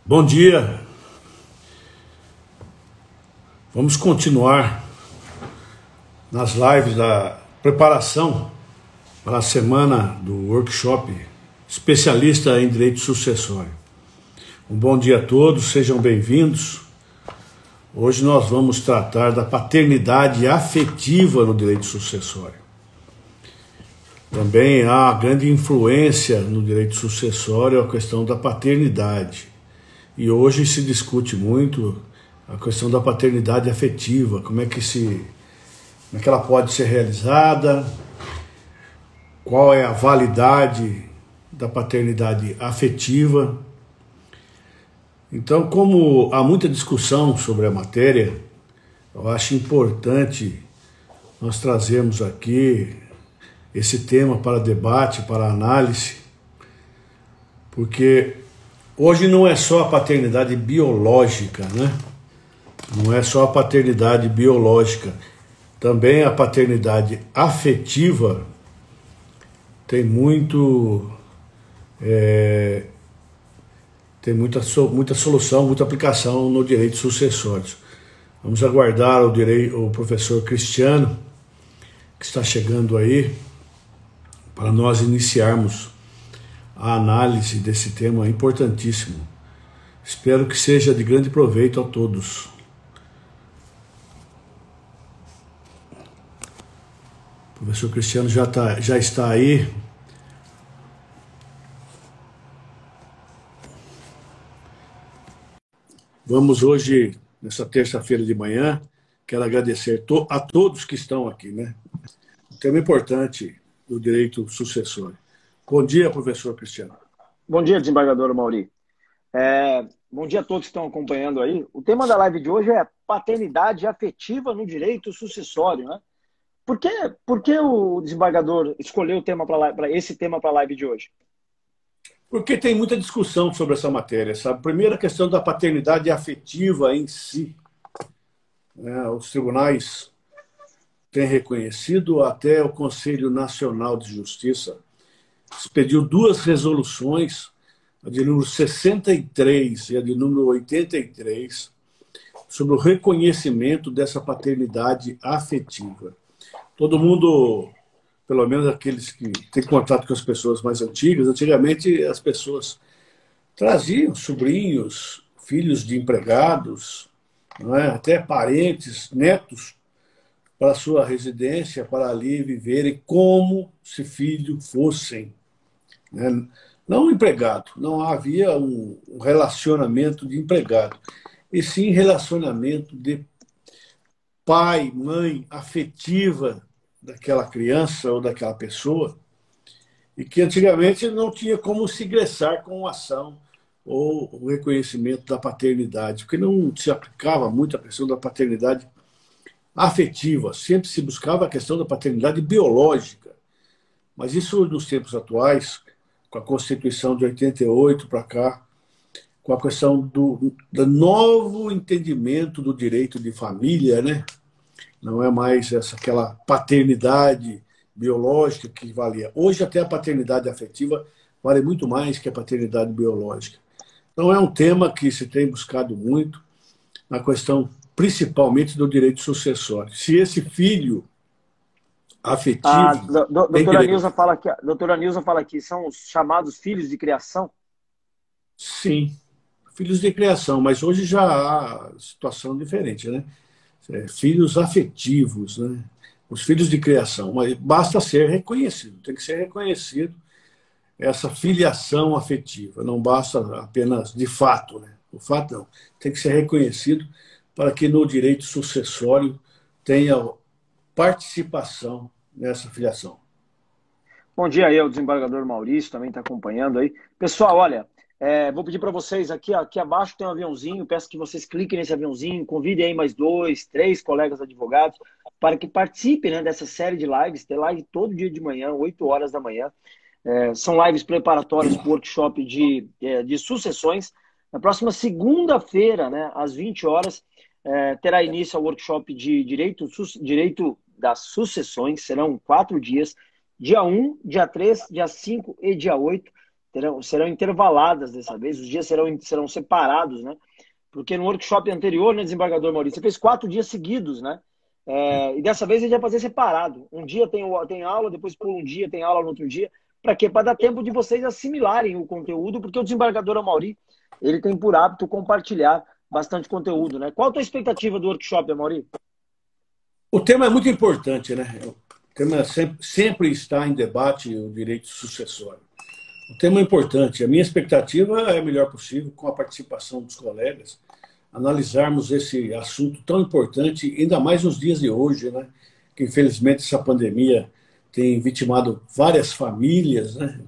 Bom dia, vamos continuar nas lives da preparação para a semana do workshop especialista em direito sucessório. Um bom dia a todos, sejam bem-vindos. Hoje nós vamos tratar da paternidade afetiva no direito sucessório. Também há grande influência no direito sucessório a questão da paternidade. E hoje se discute muito a questão da paternidade afetiva, como é que ela pode ser realizada, qual é a validade da paternidade afetiva. Então, como há muita discussão sobre a matéria, eu acho importante nós trazermos aqui esse tema para debate, para análise, porque hoje não é só a paternidade biológica, né? Não é só a paternidade biológica. Também a paternidade afetiva tem muita solução, muita aplicação no direito sucessório. Vamos aguardar o professor Cristiano, que está chegando aí, para nós iniciarmos a análise desse tema importantíssimo. Espero que seja de grande proveito a todos. O professor Cristiano já está aí. Vamos hoje, nessa terça-feira de manhã, quero agradecer a todos que estão aqui, né? Um tema importante do direito sucessório. Bom dia, professor Cristiano. Bom dia, desembargador Mauri. Bom dia a todos que estão acompanhando aí. O tema da live de hoje é paternidade afetiva no direito sucessório, né? Por que o desembargador escolheu esse tema para a live de hoje? Porque tem muita discussão sobre essa matéria, sabe? Primeiro, a questão da paternidade afetiva em si, né? Os tribunais têm reconhecido, até o Conselho Nacional de Justiça expediu duas resoluções, a de número 63 e a de número 83, sobre o reconhecimento dessa paternidade afetiva. Todo mundo, pelo menos aqueles que têm contato com as pessoas mais antigas, antigamente as pessoas traziam sobrinhos, filhos de empregados, não é? Até parentes, netos, para a sua residência, para ali viverem como se filhos fossem, né? Não empregado, não havia um relacionamento de empregado, e sim relacionamento de pai, mãe, afetiva daquela criança ou daquela pessoa, e que antigamente não tinha como se ingressar com a ação ou o reconhecimento da paternidade, porque não se aplicava muito a questão da paternidade afetiva, sempre se buscava a questão da paternidade biológica. Mas isso nos tempos atuais, com a Constituição de 88 para cá, com a questão do novo entendimento do direito de família, né? Não é mais aquela paternidade biológica que valia. Hoje até a paternidade afetiva vale muito mais que a paternidade biológica. Então é um tema que se tem buscado muito na questão principalmente do direito sucessório. Se esse filho afetivo... Doutora Nilza fala que são os chamados filhos de criação? Sim, filhos de criação, mas hoje já há situação diferente, né? Filhos afetivos, né? Os filhos de criação, mas basta ser reconhecido, tem que ser reconhecido essa filiação afetiva, não basta apenas de fato, né? O fato não, tem que ser reconhecido para que no direito sucessório tenha participação nessa filiação. Bom dia aí, o desembargador Maurício também está acompanhando aí. Pessoal, olha, vou pedir para vocês aqui abaixo tem um aviãozinho, peço que vocês cliquem nesse aviãozinho, convidem aí mais 2, 3 colegas advogados para que participem, né, dessa série de lives. Tem live todo dia de manhã, 8 horas da manhã. São lives preparatórias para o workshop de sucessões. Na próxima segunda-feira, né, às 20 horas, terá início ao workshop de direito das sucessões. Serão 4 dias, dia 1, dia 3, dia 5 e dia 8. serão intervaladas dessa vez, os dias serão separados, né? Porque no workshop anterior, né, desembargador Maurício, você fez 4 dias seguidos, né? E dessa vez a gente vai fazer separado. Um dia tem aula, depois por um dia tem aula no outro dia. Para quê? Para dar tempo de vocês assimilarem o conteúdo, porque o desembargador Amaury, ele tem por hábito compartilhar bastante conteúdo, né? Qual a tua expectativa do workshop, Amaury? O tema é muito importante, né? O tema sempre está em debate, o direito sucessório. O tema é importante. A minha expectativa é a melhor possível, com a participação dos colegas, analisarmos esse assunto tão importante, ainda mais nos dias de hoje, né? Que infelizmente essa pandemia tem vitimado várias famílias, né?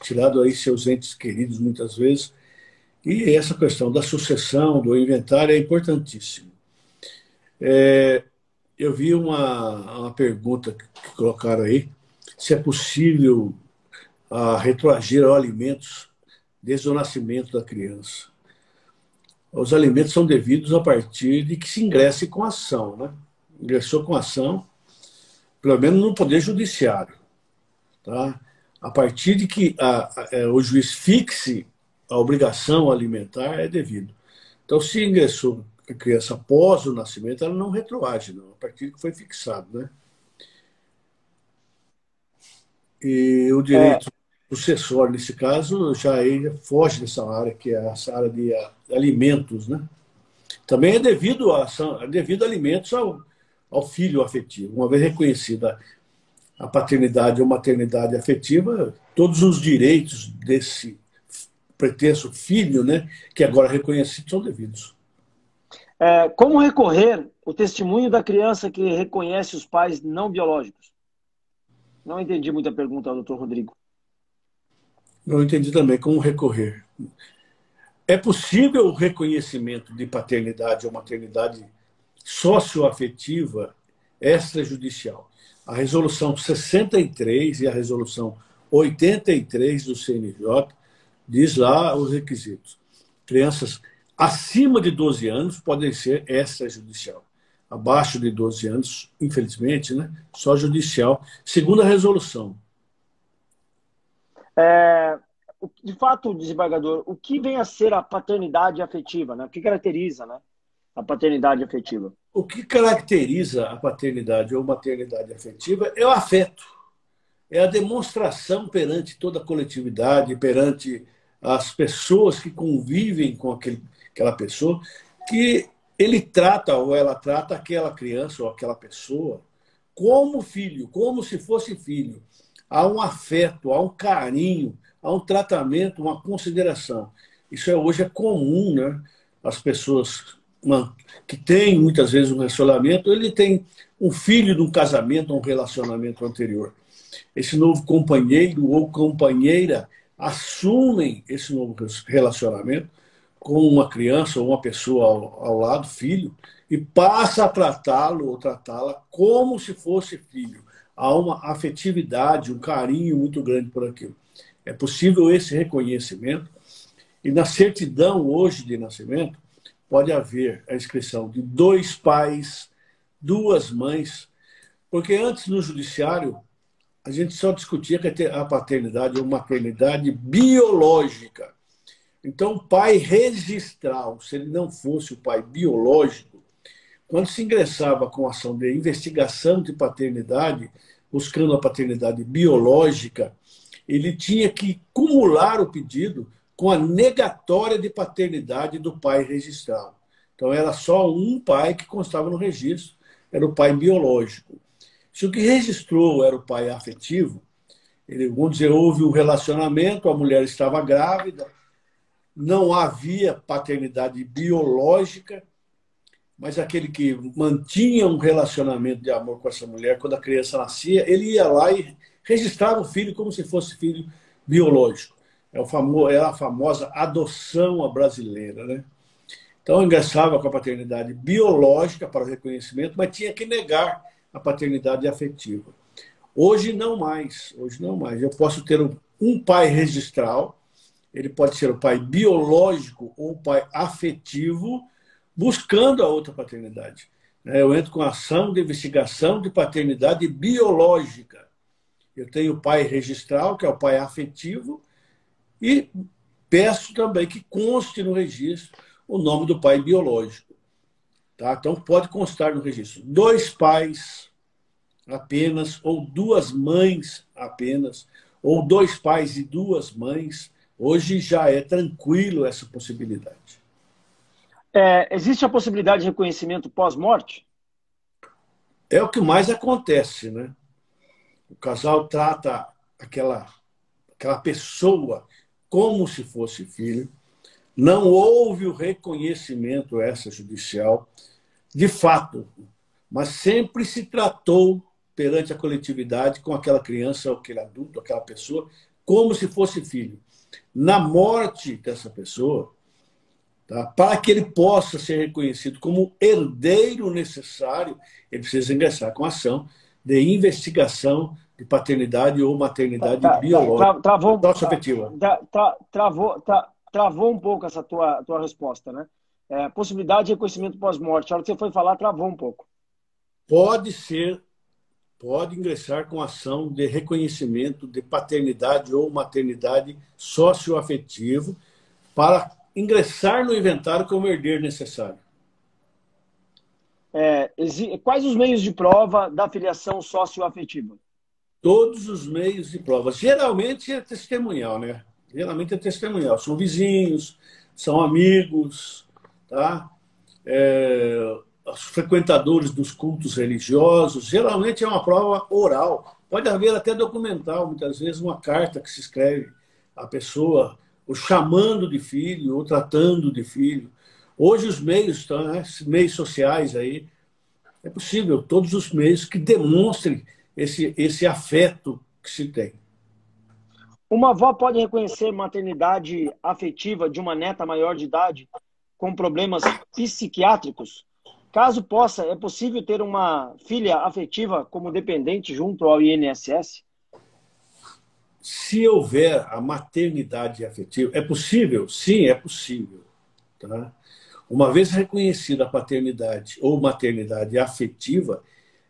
Tirado aí seus entes queridos muitas vezes. E essa questão da sucessão, do inventário é importantíssimo. Eu vi uma pergunta que colocaram aí, se é possível retroagir alimentos desde o nascimento da criança. Os alimentos são devidos a partir de que se ingresse com ação, né? Ingressou com ação, pelo menos no Poder Judiciário. Tá? A partir de que o juiz fixe a obrigação alimentar, é devido. Então, se ingressou a criança após o nascimento, ela não retroage, não, a partir de que foi fixado. Né? E o direito sucessório, nesse caso, já foge dessa área, que é essa área de alimentos. Né? Também é devido a alimentos ao filho afetivo. Uma vez reconhecida a paternidade ou maternidade afetiva, todos os direitos desse pretenso filho, né, que agora é reconhecido, são devidos. Como recorrer o testemunho da criança que reconhece os pais não biológicos? Não entendi muita pergunta, doutor Rodrigo. Não entendi também como recorrer. É possível o reconhecimento de paternidade ou maternidade socioafetiva extrajudicial. A resolução 63 e a resolução 83 do CNJ diz lá os requisitos. Crianças acima de 12 anos podem ser extrajudicial. Abaixo de 12 anos, infelizmente, né, só judicial, segundo a resolução. De fato, desembargador, o que vem a ser a paternidade afetiva? Né? O que caracteriza, né, a paternidade afetiva? O que caracteriza a paternidade ou maternidade afetiva é o afeto. É a demonstração perante toda a coletividade, perante as pessoas que convivem com aquela pessoa, que ele trata ou ela trata aquela criança ou aquela pessoa como filho, como se fosse filho. Há um afeto, há um carinho, há um tratamento, uma consideração. Isso hoje é comum, né? As pessoas que têm muitas vezes um relacionamento, ele tem um filho de um casamento, um relacionamento anterior. Esse novo companheiro ou companheira assumem esse novo relacionamento com uma criança ou uma pessoa ao lado, filho, e passa a tratá-lo ou tratá-la como se fosse filho. Há uma afetividade, um carinho muito grande por aquilo. É possível esse reconhecimento, e na certidão hoje de nascimento pode haver a inscrição de 2 pais, 2 mães, porque antes no judiciário a gente só discutia a paternidade ou maternidade biológica. Então, o pai registral, se ele não fosse o pai biológico, quando se ingressava com ação de investigação de paternidade, buscando a paternidade biológica, ele tinha que cumular o pedido com a negatória de paternidade do pai registral. Então, era só um pai que constava no registro, era o pai biológico. Se o que registrou era o pai afetivo, vamos dizer, houve um relacionamento, a mulher estava grávida, não havia paternidade biológica, mas aquele que mantinha um relacionamento de amor com essa mulher, quando a criança nascia, ele ia lá e registrava o filho como se fosse filho biológico. É a famosa adoção brasileira, né? Então, ingressava com a paternidade biológica para o reconhecimento, mas tinha que negar a paternidade afetiva. Hoje não mais. Eu posso ter um pai registral, ele pode ser o pai biológico ou o pai afetivo, buscando a outra paternidade. Eu entro com ação de investigação de paternidade biológica. Eu tenho o pai registral, que é o pai afetivo, E peço também que conste no registro o nome do pai biológico. Tá? Então, pode constar no registro 2 pais apenas, ou 2 mães apenas, ou 2 pais e 2 mães. Hoje já é tranquilo essa possibilidade. Existe a possibilidade de reconhecimento pós-morte? É o que mais acontece, né? O casal trata aquela pessoa como se fosse filho, não houve o reconhecimento extrajudicial, de fato, mas sempre se tratou perante a coletividade com aquela criança, aquele adulto, aquela pessoa, como se fosse filho. Na morte dessa pessoa, tá, para que ele possa ser reconhecido como herdeiro necessário, ele precisa ingressar com ação de investigação de paternidade ou maternidade biológica. Travou um pouco essa tua resposta, né? Possibilidade de reconhecimento pós-morte. A hora que você foi falar, travou um pouco. Pode ingressar com ação de reconhecimento de paternidade ou maternidade socioafetivo para ingressar no inventário como herdeiro necessário. Quais os meios de prova da filiação socioafetiva? Todos os meios de prova. Geralmente é testemunhal, né? Geralmente é testemunhal. São vizinhos, são amigos, tá? Os frequentadores dos cultos religiosos. Geralmente é uma prova oral. Pode haver até documental, muitas vezes uma carta que se escreve à pessoa, ou chamando de filho, ou tratando de filho. Hoje os meios, né? Meios sociais aí, é possível, todos os meios que demonstrem esse afeto que se tem. Uma avó pode reconhecer maternidade afetiva de uma neta maior de idade com problemas psiquiátricos? Caso possa, é possível ter uma filha afetiva como dependente junto ao INSS? Se houver a maternidade afetiva, é possível? Sim, é possível. Tá? Uma vez reconhecida a paternidade ou maternidade afetiva,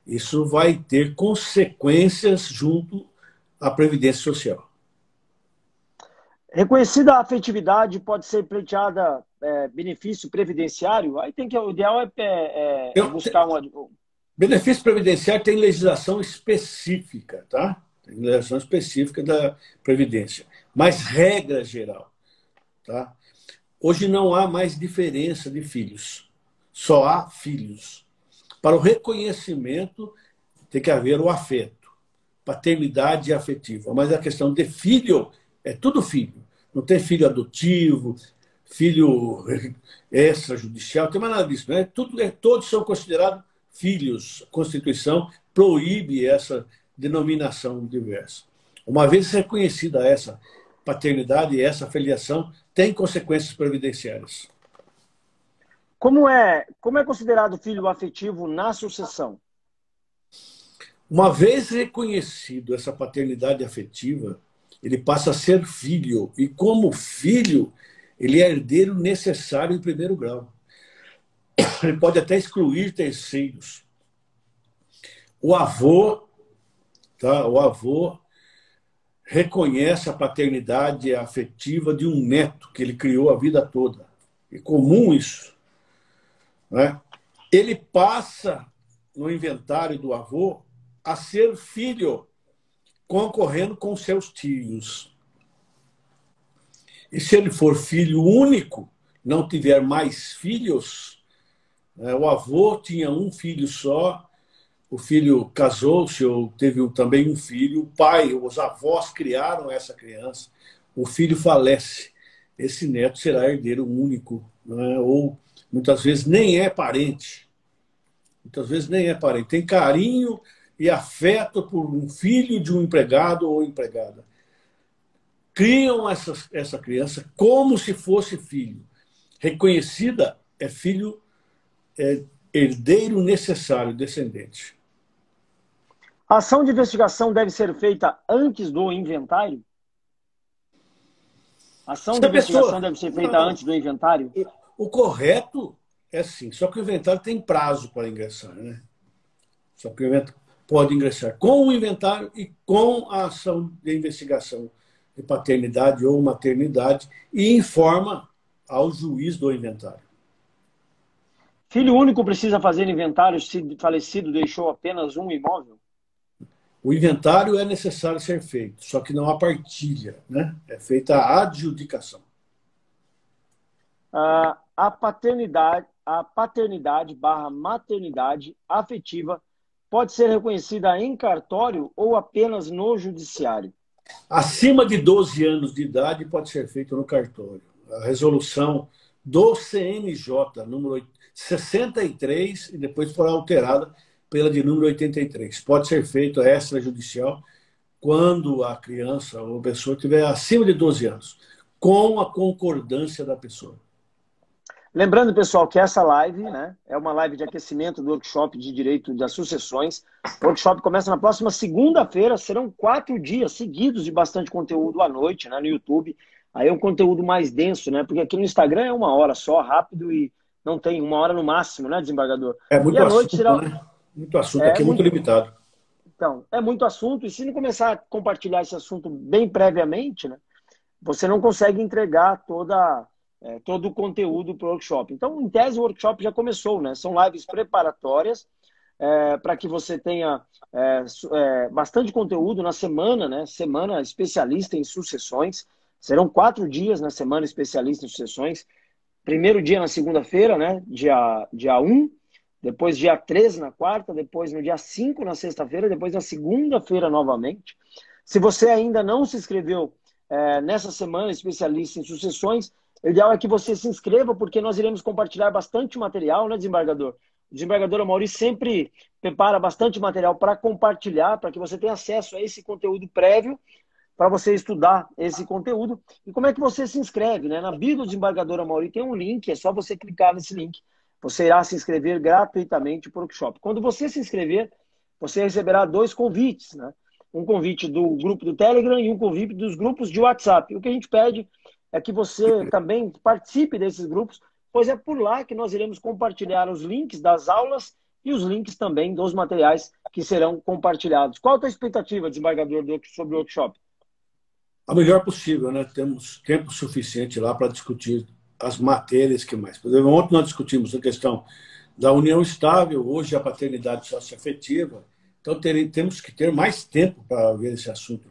isso vai ter consequências junto à Previdência Social. Reconhecida a afetividade, pode ser pleiteada benefício previdenciário? Aí o ideal é buscar um... Benefício previdenciário tem legislação específica, tá? Tem legislação específica da Previdência. Mas regra geral, tá? Hoje não há mais diferença de filhos. Só há filhos. Para o reconhecimento, tem que haver o afeto, paternidade afetiva. Mas a questão de filho, é tudo filho. Não tem filho adotivo, filho extrajudicial, não tem mais nada disso. Né? Todos são considerados filhos. A Constituição proíbe essa denominação diversa. Uma vez reconhecida essa paternidade e essa filiação, tem consequências previdenciárias. Como é considerado filho afetivo na sucessão? Uma vez reconhecido essa paternidade afetiva, ele passa a ser filho. E como filho, ele é herdeiro necessário em primeiro grau. Ele pode até excluir terceiros. O avô, tá? O avô reconhece a paternidade afetiva de um neto que ele criou a vida toda. É comum isso. Né? Ele passa no inventário do avô a ser filho, concorrendo com seus tios. E se ele for filho único, não tiver mais filhos, né? O avô tinha um filho só, o filho casou-se ou teve também um filho, o pai, os avós criaram essa criança, o filho falece, esse neto será herdeiro único, né? Ou muitas vezes nem é parente. Muitas vezes nem é parente. Tem carinho e afeto por um filho de um empregado ou empregada. Criam essa criança como se fosse filho. Reconhecida, é filho, é herdeiro necessário, descendente. A ação de investigação deve ser feita antes do inventário? A ação de investigação deve ser feita antes do inventário? O correto é sim, só que o inventário tem prazo para ingressar, né? Só que o inventário pode ingressar com o inventário e com a ação de investigação de paternidade ou maternidade e informa ao juiz do inventário. Filho único precisa fazer inventário se falecido deixou apenas um imóvel? O inventário é necessário ser feito, só que não há partilha, né? É feita a adjudicação. A paternidade barra maternidade afetiva pode ser reconhecida em cartório ou apenas no judiciário? Acima de 12 anos de idade pode ser feito no cartório. A resolução do CNJ, número 63, e depois foi alterada pela de número 83. Pode ser feito extrajudicial quando a criança ou a pessoa estiver acima de 12 anos, com a concordância da pessoa. Lembrando, pessoal, que essa live, né, é uma live de aquecimento do workshop de direito das sucessões. O workshop começa na próxima segunda-feira. Serão 4 dias seguidos de bastante conteúdo à noite, né, no YouTube. Aí é um conteúdo mais denso, né? Porque aqui no Instagram é 1 hora só, rápido, e não tem 1 hora no máximo, né, desembargador? É muito e à assunto, noite será... né? Muito assunto. Aqui é muito limitado. Então, é muito assunto. E se não começar a compartilhar esse assunto bem previamente, né, você não consegue entregar todo o conteúdo para o workshop. Então, em tese, o workshop já começou, né? São lives preparatórias para que você tenha bastante conteúdo na semana, né? Semana especialista em sucessões. Serão 4 dias na semana especialista em sucessões. Primeiro dia na segunda-feira, né? Dia 1, depois dia 3 na quarta, depois no dia 5 na sexta-feira, depois na segunda-feira novamente. Se você ainda não se inscreveu nessa semana especialista em sucessões, o ideal é que você se inscreva, porque nós iremos compartilhar bastante material, né, desembargador? O desembargador Amaury sempre prepara bastante material para compartilhar, para que você tenha acesso a esse conteúdo prévio, para você estudar esse conteúdo. E como é que você se inscreve, né? Na bio do desembargador Amaury tem um link, é só você clicar nesse link. Você irá se inscrever gratuitamente para o workshop. Quando você se inscrever, você receberá 2 convites, né? Um convite do grupo do Telegram e um convite dos grupos de WhatsApp. O que a gente pede é que você também participe desses grupos, pois é por lá que nós iremos compartilhar os links das aulas e os links também dos materiais que serão compartilhados. Qual a tua expectativa, desembargador, sobre o workshop? A melhor possível, né? Temos tempo suficiente lá para discutir as matérias que mais. Por exemplo, ontem nós discutimos a questão da união estável, hoje a paternidade socioafetiva. Então, temos que ter mais tempo para ver esse assunto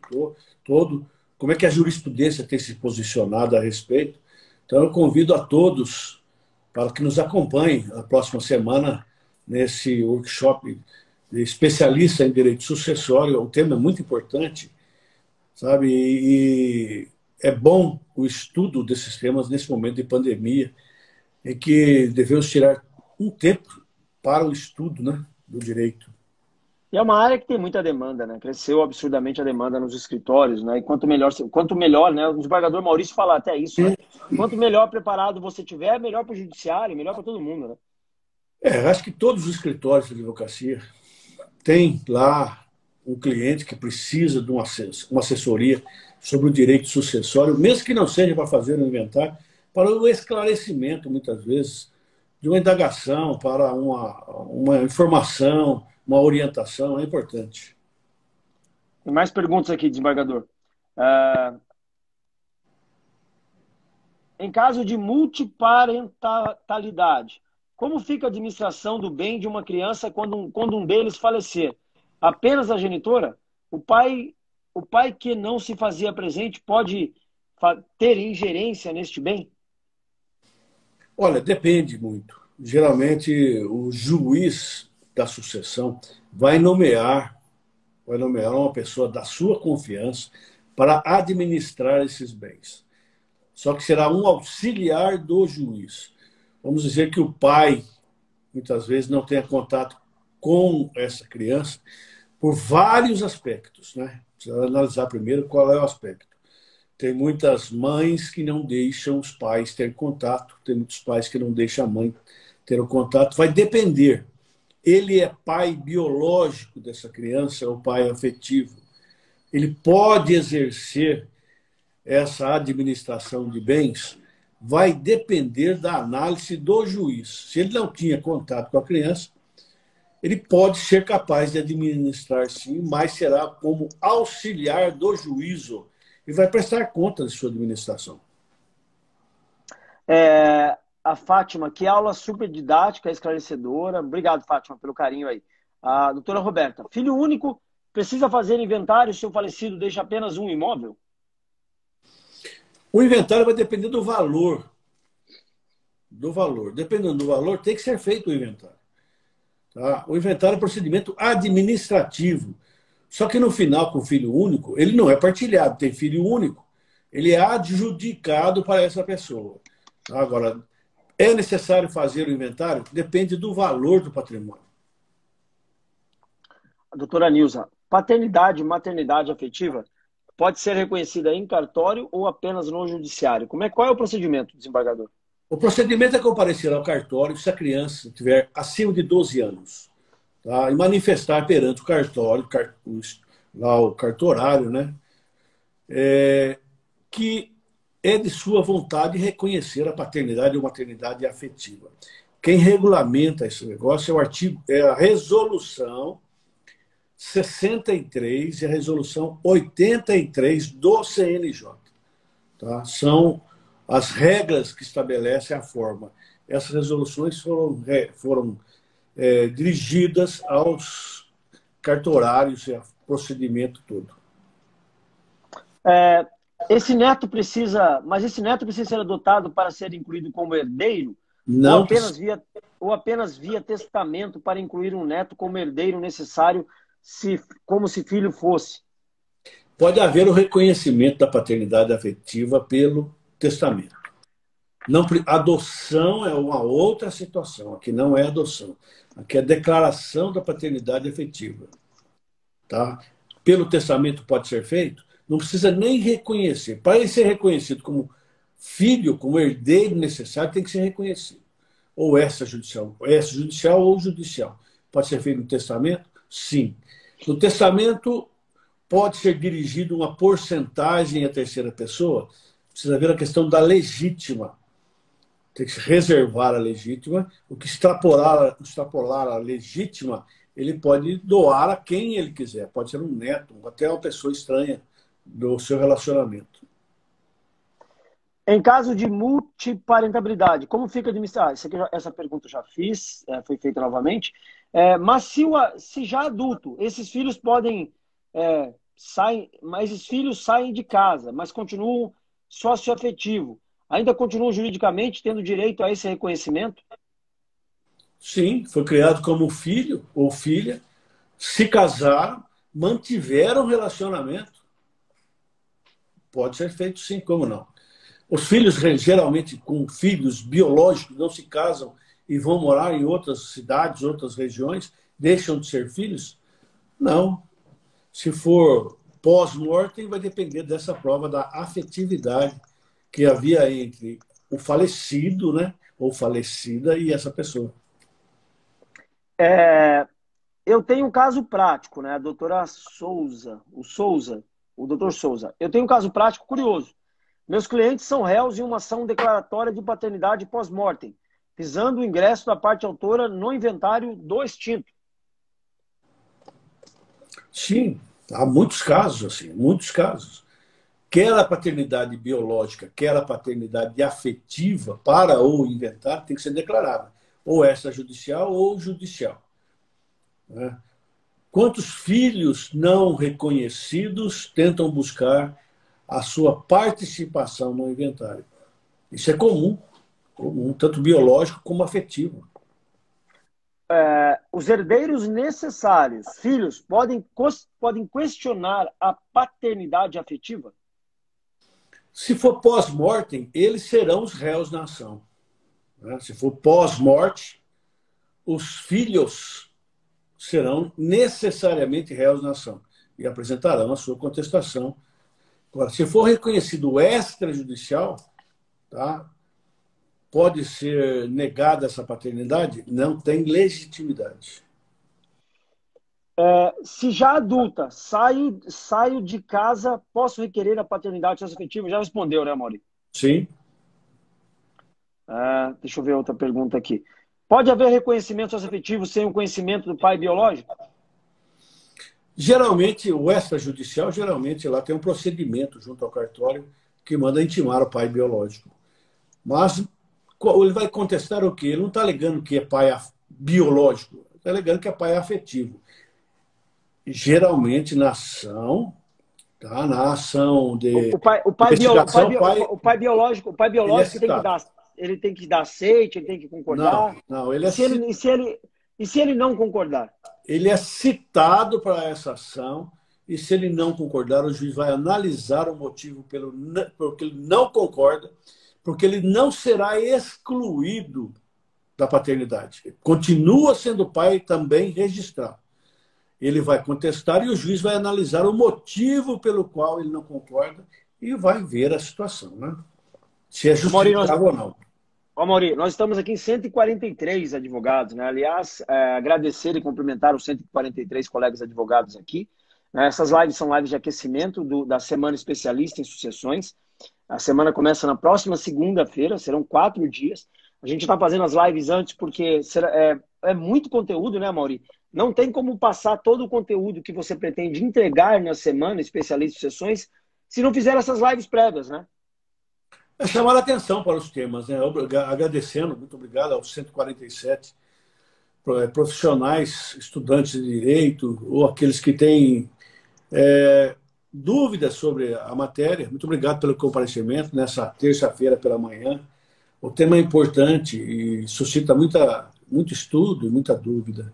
todo. Como é que a jurisprudência tem se posicionado a respeito. Então, eu convido a todos para que nos acompanhem na próxima semana nesse workshop de especialista em direito sucessório. O tema é muito importante, sabe? E é bom o estudo desses temas nesse momento de pandemia, em que devemos tirar um tempo para o estudo, né, do direito. E é uma área que tem muita demanda, né? Cresceu absurdamente a demanda nos escritórios, né? E quanto melhor, né? O desembargador Maurício fala até isso, né? Quanto melhor preparado você tiver, melhor para o judiciário, melhor para todo mundo, né? Acho que todos os escritórios de advocacia têm lá um cliente que precisa de uma assessoria sobre o direito sucessório, mesmo que não seja para fazer um inventário, para o esclarecimento, muitas vezes, de uma indagação, para uma informação, uma orientação, é importante. Tem mais perguntas aqui, desembargador. Em caso de multiparentalidade, como fica a administração do bem de uma criança quando um deles falecer? Apenas a genitora? O pai que não se fazia presente pode ter ingerência neste bem? Olha, depende muito. Geralmente, o juiz da sucessão vai nomear uma pessoa da sua confiança para administrar esses bens. Só que será um auxiliar do juiz. Vamos dizer que o pai, muitas vezes, não tenha contato com essa criança por vários aspectos, né? Precisa analisar primeiro qual é o aspecto. Tem muitas mães que não deixam os pais ter contato, tem muitos pais que não deixam a mãe ter o contato. Vai depender. Ele é pai biológico dessa criança ou pai afetivo. Ele pode exercer essa administração de bens, vai depender da análise do juiz. Se ele não tinha contato com a criança, ele pode ser capaz de administrar sim, mas será como auxiliar do juízo. e vai prestar conta de sua administração. A Fátima, que aula super didática, esclarecedora. Obrigado, Fátima, pelo carinho aí. A doutora Roberta, filho único precisa fazer inventário se o falecido deixa apenas um imóvel? O inventário vai depender do valor. Dependendo do valor, tem que ser feito o inventário. Tá? O inventário é um procedimento administrativo. Só que no final, com o filho único, ele não é partilhado, tem filho único. Ele é adjudicado para essa pessoa. Agora, é necessário fazer o inventário? Depende do valor do patrimônio. A doutora Nilza, paternidade e maternidade afetiva pode ser reconhecida em cartório ou apenas no judiciário? Qual é o procedimento, desembargador? O procedimento é comparecer ao cartório se a criança tiver acima de 12 anos. Tá? E manifestar perante o cartório, lá o cartorário, né? Que é de sua vontade reconhecer a paternidade ou maternidade afetiva. Quem regulamenta esse negócio é a resolução 63 e a resolução 83 do CNJ. Tá? São as regras que estabelecem a forma. Essas resoluções foram dirigidas aos cartorários e ao procedimento todo. Esse neto precisa ser adotado para ser incluído como herdeiro? Não, ou apenas via testamento para incluir um neto como herdeiro necessário, como se filho fosse? Pode haver o reconhecimento da paternidade afetiva pelo testamento. Não, adoção é uma outra situação. Aqui não é adoção. Aqui é declaração da paternidade afetiva. Tá? Pelo testamento pode ser feito? Não precisa nem reconhecer. Para ele ser reconhecido como filho, como herdeiro necessário, tem que ser reconhecido. Ou extrajudicial ou judicial. Pode ser feito no testamento? Sim. No testamento pode ser dirigido uma porcentagem à terceira pessoa. Precisa ver a questão da legítima. Tem que se reservar a legítima. O que extrapolar a legítima, ele pode doar a quem ele quiser. Pode ser um neto, até uma pessoa estranha do seu relacionamento. Em caso de multiparentabilidade, como fica administrado? Essa pergunta eu já fiz, foi feita novamente. Mas se já adulto, esses filhos podem mas esses filhos saem de casa, mas continuam socioafetivo. Ainda continuam juridicamente tendo direito a esse reconhecimento? Sim, foi criado como filho ou filha, se casaram, mantiveram relacionamento. Pode ser feito sim, como não? Os filhos, geralmente, com filhos biológicos, não se casam e vão morar em outras cidades, outras regiões, deixam de ser filhos? Não. Se for pós-mortem, vai depender dessa prova da afetividade que havia entre o falecido, né, ou falecida, e essa pessoa. Eu tenho um caso prático, né? A doutora Souza, o doutor Souza. Eu tenho um caso prático curioso. Meus clientes são réus em uma ação declaratória de paternidade pós-mortem, visando o ingresso da parte autora no inventário do extinto. Sim, há muitos casos assim, muitos casos. Quer a paternidade biológica, quer a paternidade afetiva para o inventário, tem que ser declarada. Ou extrajudicial ou judicial. Né? Quantos filhos não reconhecidos tentam buscar a sua participação no inventário? Isso é comum, tanto biológico como afetivo. Os herdeiros necessários, filhos, podem questionar a paternidade afetiva? Se for pós-mortem, eles serão os réus na ação. Se for pós-morte, os filhos serão necessariamente réus na ação e apresentarão a sua contestação. Agora, se for reconhecido o extrajudicial, tá, pode ser negada essa paternidade? Não tem legitimidade. Se já adulta, saio de casa, posso requerer a paternidade afetiva? Já respondeu, né, Mauri? Sim. Deixa eu ver outra pergunta aqui. Pode haver reconhecimento afetivo sem o conhecimento do pai biológico? Geralmente, o extrajudicial, geralmente, lá tem um procedimento junto ao cartório que manda intimar o pai biológico. Mas ele vai contestar o quê? Ele não está alegando que é pai biológico, está alegando que é pai afetivo. Geralmente, na ação, tá? Na ação de investigação, o pai biológico ele tem que dar aceite, ele tem que concordar. Não, ele e se ele não concordar? Ele é citado para essa ação e se ele não concordar, o juiz vai analisar o motivo pelo que ele não concorda, porque ele não será excluído da paternidade. Continua sendo pai também registrado. Ele vai contestar e o juiz vai analisar o motivo pelo qual ele não concorda e vai ver a situação, né? Se é justificável ou não. Mauri, nós estamos aqui em 143 advogados, né? Aliás, agradecer e cumprimentar os 143 colegas advogados aqui. Essas lives são lives de aquecimento da Semana Especialista em Sucessões. A semana começa na próxima segunda-feira, serão 4 dias. A gente está fazendo as lives antes porque é muito conteúdo, né, Mauri? Não tem como passar todo o conteúdo que você pretende entregar na Semana Especialista em Sucessões se não fizer essas lives prévias, né? É chamar a atenção para os temas, né? Agradecendo, muito obrigado aos 147 profissionais, estudantes de direito, ou aqueles que têm dúvidas sobre a matéria. Muito obrigado pelo comparecimento nessa terça-feira pela manhã. O tema é importante e suscita muito estudo e muita dúvida.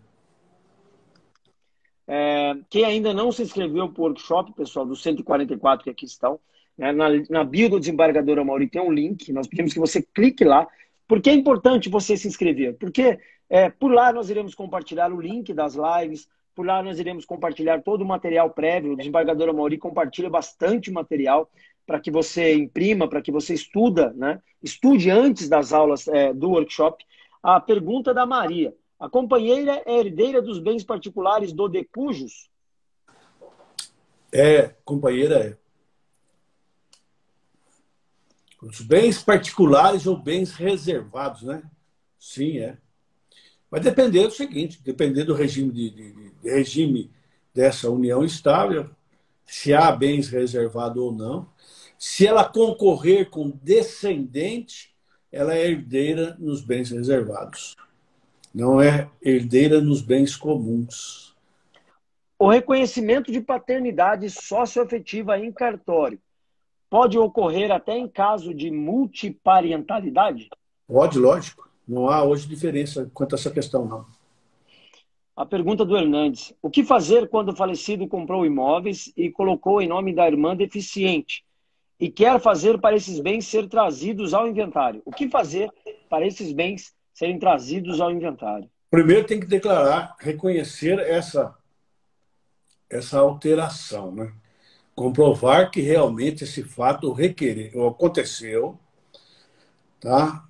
Quem ainda não se inscreveu para o workshop, pessoal, dos 144 que aqui estão, na bio do desembargador Amaury tem um link, nós pedimos que você clique lá. Por que é importante você se inscrever? Porque por lá nós iremos compartilhar o link das lives, por lá nós iremos compartilhar todo o material prévio. O desembargador Amaury compartilha bastante material para que você imprima, para que você estude antes das aulas do workshop. A pergunta da Maria: a companheira é herdeira dos bens particulares do decujus? Companheira é. Os bens particulares ou bens reservados, né? Sim, é. Vai depender do seguinte, depender do regime dessa união estável, se há bens reservados ou não. Se ela concorrer com descendente, ela é herdeira nos bens reservados. Não é herdeira nos bens comuns. O reconhecimento de paternidade socioafetiva em cartório pode ocorrer até em caso de multiparentalidade? Pode, lógico. Não há hoje diferença quanto a essa questão, não. A pergunta do Hernandes: o que fazer quando o falecido comprou imóveis e colocou em nome da irmã deficiente e quer fazer para esses bens ser trazidos ao inventário? O que fazer para esses bens serem trazidos ao inventário? Primeiro tem que declarar, reconhecer essa alteração, né? Comprovar que realmente esse fato aconteceu, tá?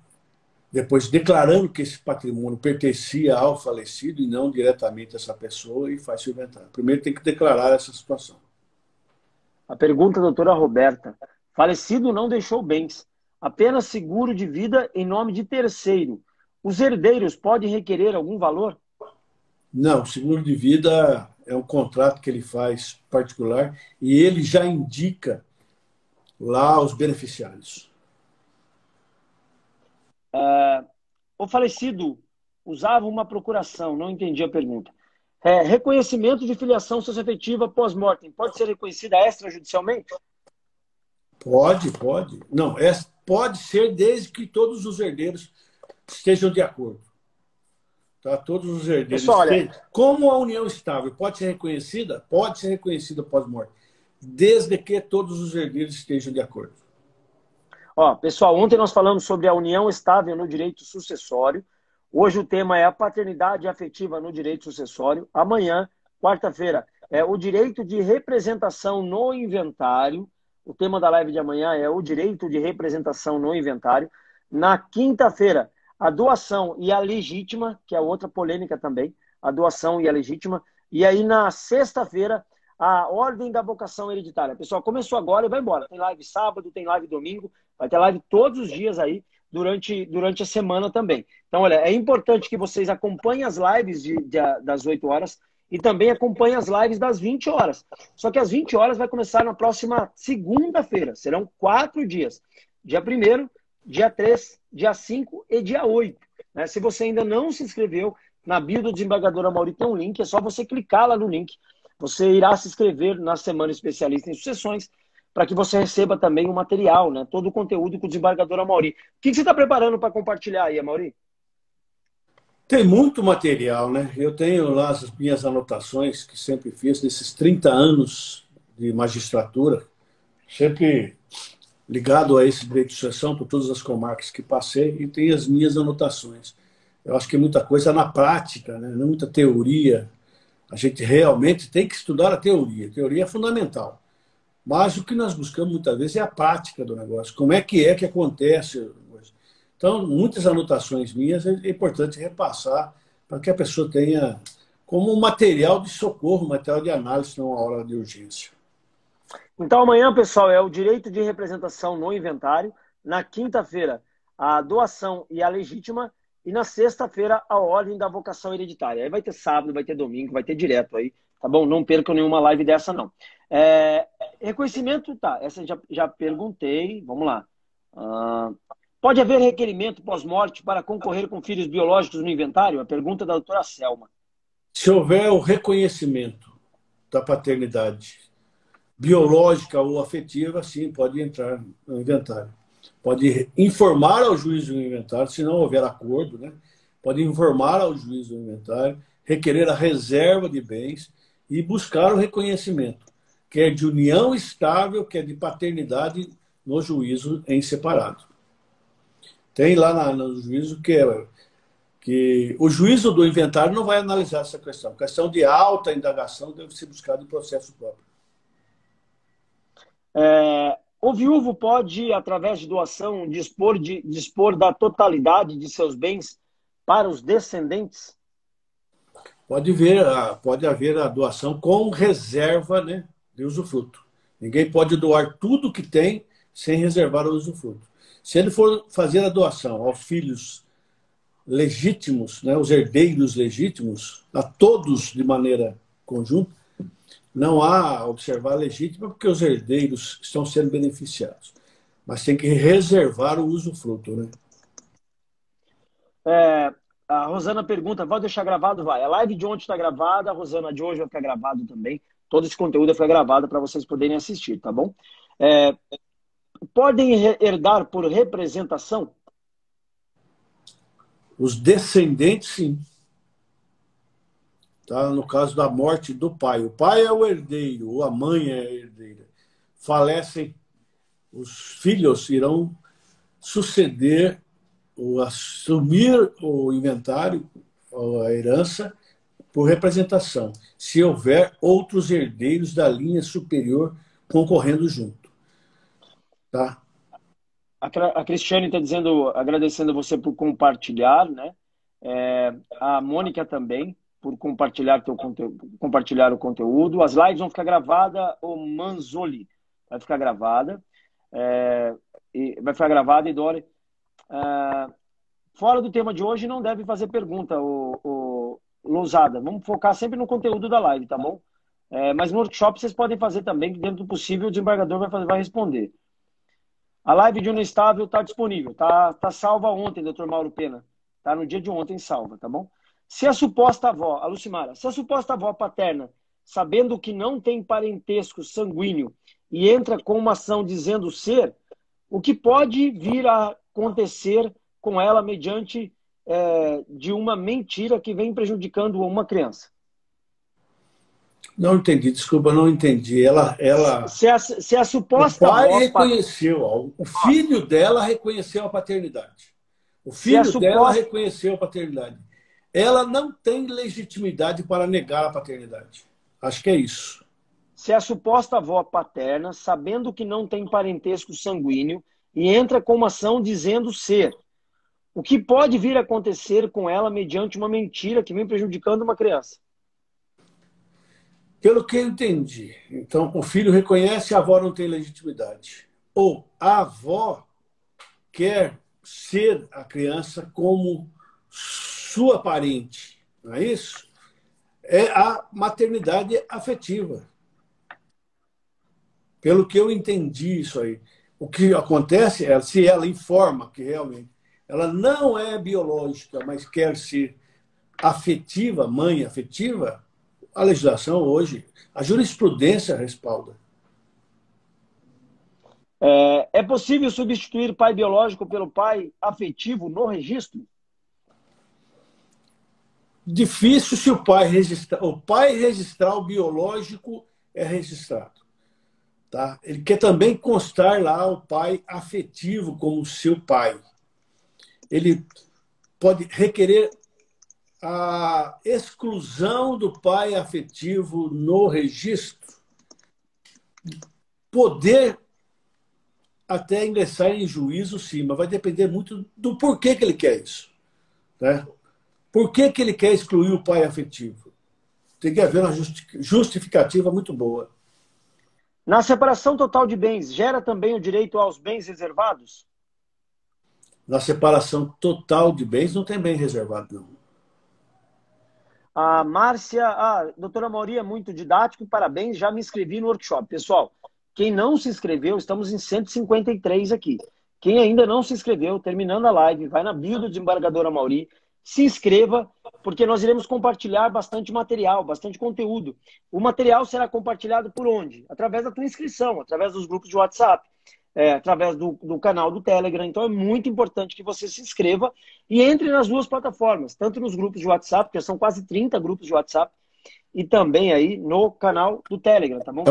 Depois declarando que esse patrimônio pertencia ao falecido e não diretamente a essa pessoa, e faz o inventário. Primeiro tem que declarar essa situação. A pergunta da doutora Roberta: falecido não deixou bens, apenas seguro de vida em nome de terceiro. Os herdeiros podem requerer algum valor? Não, seguro de vida é um contrato que ele faz particular e ele já indica lá os beneficiários. O falecido usava uma procuração, não entendi a pergunta. Reconhecimento de filiação socioafetiva pós-mortem pode ser reconhecida extrajudicialmente? Pode. Não, pode ser desde que todos os herdeiros estejam de acordo. Tá? Todos os herdeiros. Pessoal, olha, como a união estável pode ser reconhecida? Pode ser reconhecida pós-morte, desde que todos os herdeiros estejam de acordo. Pessoal, ontem nós falamos sobre a união estável no direito sucessório. Hoje o tema é a paternidade afetiva no direito sucessório. Amanhã, quarta-feira, é o direito de representação no inventário. O tema da live de amanhã é o direito de representação no inventário. Na quinta-feira, a doação e a legítima, que é outra polêmica também, a doação e a legítima. E aí, na sexta-feira, a ordem da vocação hereditária. Pessoal, começou agora e vai embora. Tem live sábado, tem live domingo, vai ter live todos os dias aí, durante a semana também. Então, olha, é importante que vocês acompanhem as lives das 8 horas e também acompanha as lives das 20 horas. Só que às 20 horas vai começar na próxima segunda-feira. Serão 4 dias. Dia 1º, dia 3, dia 5 e dia 8. Né? Se você ainda não se inscreveu, na bio do Desembargador Amaury tem um link, é só você clicar lá no link. Você irá se inscrever na Semana Especialista em Sucessões, para que você receba também o material, né? Todo o conteúdo com o Desembargador Amaury. O que você está preparando para compartilhar aí, Amaury? Tem muito material, né? Eu tenho lá as minhas anotações que sempre fiz nesses 30 anos de magistratura, sempre ligado a esse direito de sucessão por todas as comarcas que passei, e tem as minhas anotações. Eu acho que muita coisa na prática, né? Não muita teoria. A gente realmente tem que estudar a teoria. A teoria é fundamental. Mas o que nós buscamos muitas vezes é a prática do negócio. Como é que acontece? Então, muitas anotações minhas é importante repassar para que a pessoa tenha como um material de socorro, material de análise numa hora de urgência. Então, amanhã, pessoal, é o direito de representação no inventário. Na quinta-feira, a doação e a legítima. E na sexta-feira, a ordem da vocação hereditária. Aí vai ter sábado, vai ter domingo, vai ter direto aí. Tá bom? Não percam nenhuma live dessa, não. Reconhecimento, tá. Essa já perguntei. Vamos lá. Pode haver requerimento pós-morte para concorrer com filhos biológicos no inventário? A pergunta da doutora Selma. Se houver o reconhecimento da paternidade biológica ou afetiva, sim, pode entrar no inventário. Pode informar ao juiz do inventário, se não houver acordo, né? Pode informar ao juiz do inventário, requerer a reserva de bens e buscar o reconhecimento, quer de união estável, quer de paternidade no juízo em separado. Tem lá no juízo que o juízo do inventário não vai analisar essa questão. A questão de alta indagação deve ser buscada em processo próprio. O viúvo pode, através de doação, dispor da totalidade de seus bens para os descendentes? Pode haver a doação com reserva, né, de usufruto. Ninguém pode doar tudo que tem sem reservar o usufruto. Se ele for fazer a doação aos filhos legítimos, né, os herdeiros legítimos, a todos de maneira conjunta, não há observar legítima porque os herdeiros estão sendo beneficiados. Mas tem que reservar o usufruto, né? A Rosana pergunta, vai deixar gravado? Vai. A live de ontem está gravada, a Rosana de hoje vai ficar gravado também. Todo esse conteúdo foi gravado para vocês poderem assistir, tá bom? Podem herdar por representação? Os descendentes, sim. Tá? No caso da morte do pai. O pai é o herdeiro, ou a mãe é a herdeira. Falecem, os filhos irão suceder ou assumir o inventário, ou a herança, por representação, se houver outros herdeiros da linha superior concorrendo junto. Tá? A Cristiane está dizendo, agradecendo você por compartilhar, né? A Mônica também, por compartilhar o conteúdo. As lives vão ficar gravadas, o Manzoli vai ficar gravada. Vai ficar gravada, e Dori. Fora do tema de hoje, não deve fazer pergunta, o Lousada. Vamos focar sempre no conteúdo da live, tá bom? Mas no workshop vocês podem fazer também, que dentro do possível o desembargador vai responder. A live de Unestável está disponível, tá salva ontem, doutor Mauro Pena. Tá no dia de ontem salva, tá bom? Se a suposta avó, a Lucimara, se a suposta avó paterna, sabendo que não tem parentesco sanguíneo e entra com uma ação dizendo ser, o que pode vir a acontecer com ela mediante de uma mentira que vem prejudicando uma criança? Não entendi, desculpa, não entendi. Se a suposta o pai avó reconheceu, o filho dela reconheceu a paternidade. O filho dela reconheceu a paternidade. Ela não tem legitimidade para negar a paternidade. Acho que é isso. Se a suposta avó paterna, sabendo que não tem parentesco sanguíneo, e entra com uma ação dizendo ser, o que pode vir a acontecer com ela mediante uma mentira que vem prejudicando uma criança? Pelo que eu entendi, então o filho reconhece, a avó não tem legitimidade. Ou a avó quer ser a criança como sua parente, não é isso? é a maternidade afetiva. Pelo que eu entendi isso aí. O que acontece é, se ela informa que realmente ela não é biológica, mas quer ser afetiva, mãe afetiva, a legislação hoje, a jurisprudência respalda. É possível substituir pai biológico pelo pai afetivo no registro? Difícil se o pai registrar o biológico é registrado. Tá? Ele quer também constar lá o pai afetivo como seu pai. Ele pode requerer a exclusão do pai afetivo no registro. Poder até ingressar em juízo, sim, mas vai depender muito do porquê que ele quer isso. Né? Por que ele quer excluir o pai afetivo? Tem que haver uma justificativa muito boa. Na separação total de bens, gera também o direito aos bens reservados? Na separação total de bens, não tem bem reservado, não. A Márcia, doutora Mauri é muito didático, parabéns, já me inscrevi no workshop. Pessoal, quem não se inscreveu, estamos em 153 aqui. Quem ainda não se inscreveu, terminando a live, vai na bio do desembargador Mauri, se inscreva, porque nós iremos compartilhar bastante material, bastante conteúdo. O material será compartilhado por onde? Através da tua inscrição, através dos grupos de WhatsApp, através do canal do Telegram. Então é muito importante que você se inscreva e entre nas duas plataformas, tanto nos grupos de WhatsApp, que são quase 30 grupos de WhatsApp, e também aí no canal do Telegram, tá bom? É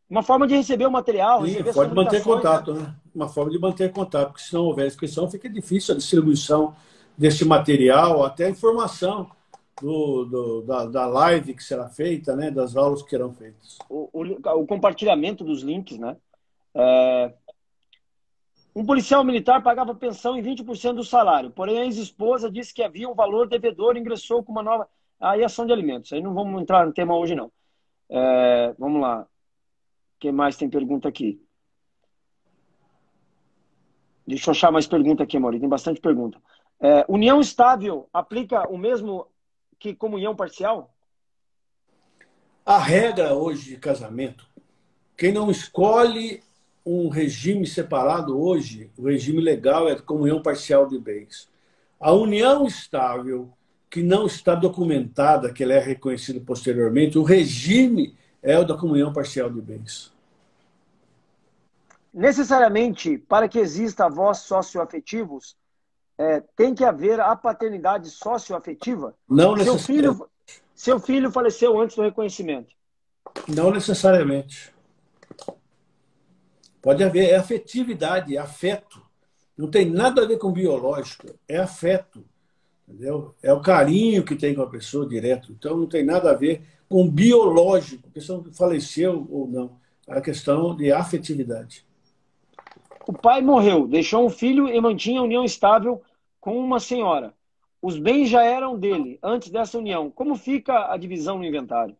uma forma de receber o material, sim, receber pode manter contato, né? né? Uma forma de manter contato, porque se não houver inscrição, fica difícil a distribuição desse material, até a informação da live que será feita, né? Das aulas que serão feitas. O compartilhamento dos links, né? Um policial militar pagava pensão em 20% do salário, porém a ex-esposa disse que havia um valor devedor e ingressou com uma nova ação de alimentos. Aí não vamos entrar no tema hoje, não. Vamos lá. O que mais tem pergunta aqui? Deixa eu achar mais pergunta aqui, Mauri. Tem bastante pergunta. União estável aplica o mesmo que comunhão parcial? A regra hoje de casamento, quem não escolhe um regime separado hoje, o regime legal é a comunhão parcial de bens. A união estável, que não está documentada, que ela é reconhecida posteriormente, o regime é o da comunhão parcial de bens. Necessariamente, para que exista avós socioafetivos, tem que haver a paternidade socioafetiva? Não necessariamente. Seu filho faleceu antes do reconhecimento? Não necessariamente. Pode haver, é afetividade, é afeto. Não tem nada a ver com biológico, é afeto. Entendeu? É o carinho que tem com a pessoa direto. Então não tem nada a ver com biológico, a pessoa faleceu ou não. É a questão de afetividade. O pai morreu, deixou um filho e mantinha união estável com uma senhora. Os bens já eram dele antes dessa união. Como fica a divisão no inventário?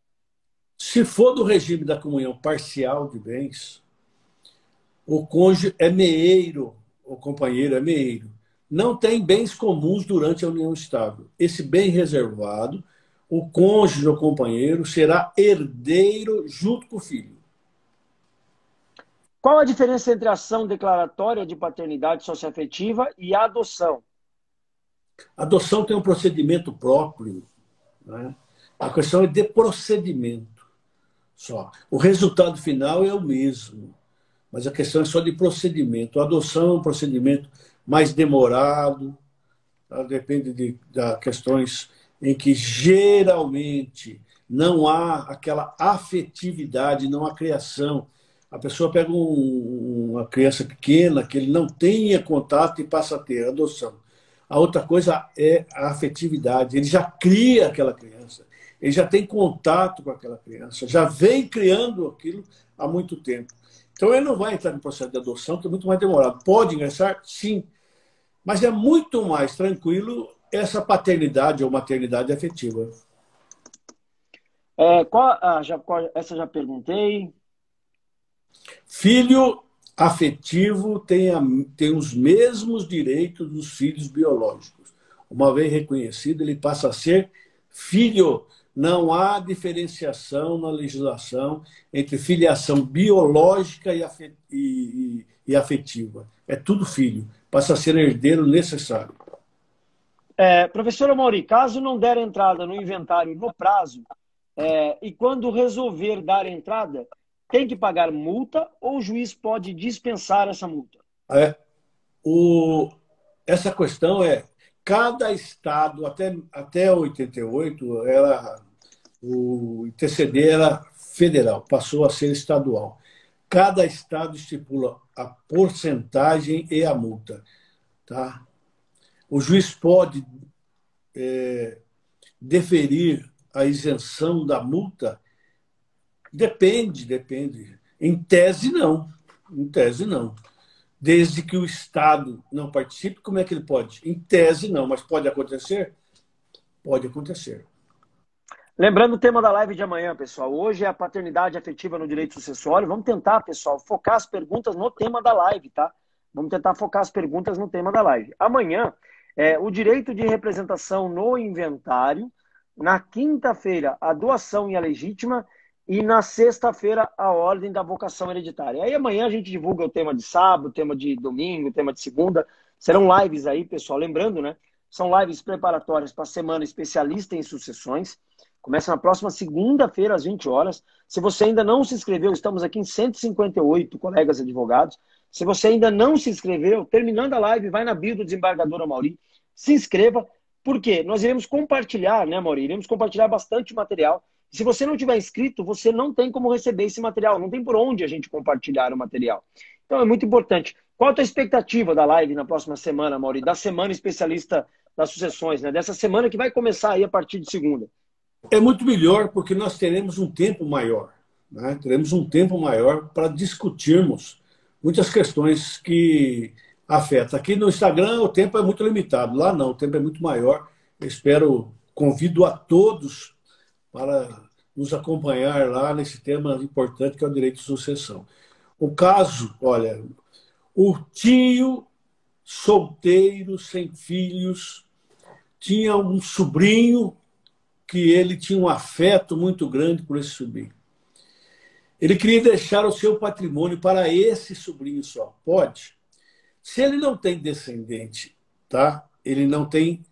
Se for do regime da comunhão parcial de bens, o cônjuge é meeiro, o companheiro é meeiro. Não tem bens comuns durante a união estável. Esse bem reservado, o cônjuge ou companheiro será herdeiro junto com o filho. Qual a diferença entre a ação declaratória de paternidade socioafetiva e a adoção? A adoção tem um procedimento próprio, né? A questão é de procedimento só. O resultado final é o mesmo, mas a questão é só de procedimento. A adoção é um procedimento mais demorado, tá? Depende de questões em que geralmente não há aquela afetividade, não há criação. A pessoa pega uma criança pequena que ele não tenha contato e passa a ter adoção. A outra coisa é a afetividade. Ele já cria aquela criança, ele já tem contato com aquela criança, já vem criando aquilo há muito tempo. Então ele não vai entrar no processo de adoção, que é muito mais demorado. Pode ingressar? Sim. Mas é muito mais tranquilo essa paternidade ou maternidade afetiva. Essa já perguntei. Filho afetivo tem os mesmos direitos dos filhos biológicos. Uma vez reconhecido, ele passa a ser Filho, não há diferenciação na legislação entre filiação biológica e afetiva. É tudo filho. Passa a ser herdeiro necessário. Professora Mauri, caso não der entrada no inventário no prazo, e quando resolver dar entrada, tem que pagar multa ou o juiz pode dispensar essa multa? Essa questão cada estado, até 88, o ITCD era federal, passou a ser estadual. Cada estado estipula a porcentagem e a multa. Tá? O juiz pode deferir a isenção da multa? Depende. Em tese, não. Desde que o Estado não participe, como é que ele pode? Em tese, não, mas pode acontecer? Pode acontecer. Lembrando o tema da live de amanhã, pessoal. Hoje é a paternidade afetiva no direito sucessório. Vamos tentar, pessoal, focar as perguntas no tema da live, tá? Vamos tentar focar as perguntas no tema da live. Amanhã, o direito de representação no inventário. Na quinta-feira, a doação e a legítima. E na sexta-feira, a ordem da vocação hereditária. Aí amanhã a gente divulga o tema de sábado, o tema de domingo, o tema de segunda. Serão lives aí, pessoal. Lembrando, né? São lives preparatórias para a semana especialista em sucessões. Começa na próxima segunda-feira, às 20 horas. Se você ainda não se inscreveu, estamos aqui em 158 colegas advogados. Se você ainda não se inscreveu, terminando a live, vai na bio do desembargador Amauri, se inscreva. Por quê? Nós iremos compartilhar, né, Amauri? Iremos compartilhar bastante material. Se você não tiver inscrito, você não tem como receber esse material. Não tem por onde a gente compartilhar o material. Então é muito importante. Qual a tua expectativa da live na próxima semana, Amauri? Da semana especialista das sucessões, né? Dessa semana que vai começar aí a partir de segunda. É muito melhor porque nós teremos um tempo maior. Né? Teremos um tempo maior para discutirmos muitas questões que afetam. Aqui no Instagram o tempo é muito limitado. Lá não, o tempo é muito maior. Eu convido a todos para nos acompanhar lá nesse tema importante que é o direito de sucessão. O caso, olha, o tio solteiro, sem filhos, tinha um sobrinho que ele tinha um afeto muito grande por esse sobrinho. Ele queria deixar o seu patrimônio para esse sobrinho só. Pode? Se ele não tem descendente, tá? Ele não tem